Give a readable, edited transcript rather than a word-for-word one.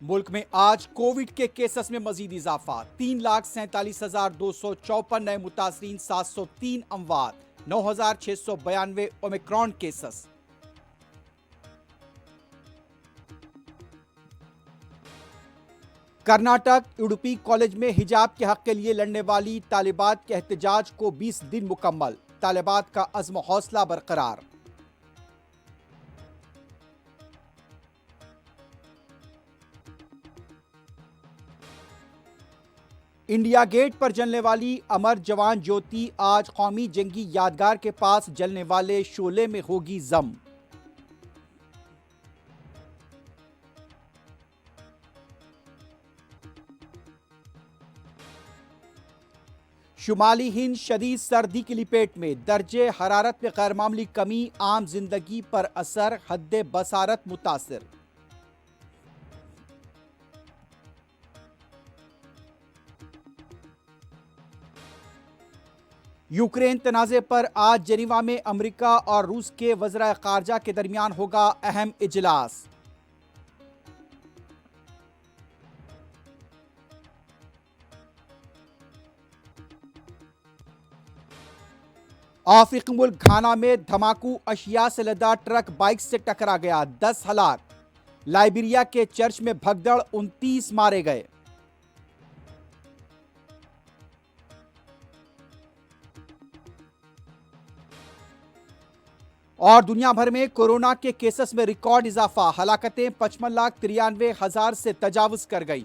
मुल्क में आज कोविड के केसेस में मजीद इजाफा, 3,47,254 नए मुतासरीन, 703 अमवात, 9,692 ओमिक्रॉन केसेस। कर्नाटक यूडुपी कॉलेज में हिजाब के हक के लिए लड़ने वाली तालिबात के एहतजाज को 20 दिन मुकम्मल, तालिबात का अज़्म हौसला बरकरार। इंडिया गेट पर जलने वाली अमर जवान ज्योति आज कौमी जंगी यादगार के पास जलने वाले शोले में होगी जम। शुमाली हिंद शदीद सर्दी की लपेट में, दर्जे हरारत में गैरमामूली कमी, आम जिंदगी पर असर, हद्दे बसारत मुतासिर। यूक्रेन तनाज़े पर आज जेनीवा में अमेरिका और रूस के वज़रा ख़ारजा के दरमियान होगा अहम इजलास। अफ्रीकी मुल्क घाना में धमाकू अशिया से लदा ट्रक बाइक से टकरा गया, 10 हलाक। लाइबेरिया के चर्च में भगदड़, 29 मारे गए। और दुनिया भर में कोरोना के केसेस में रिकॉर्ड इजाफा, हलाकतें 55,93,000 से तजावुज कर गई।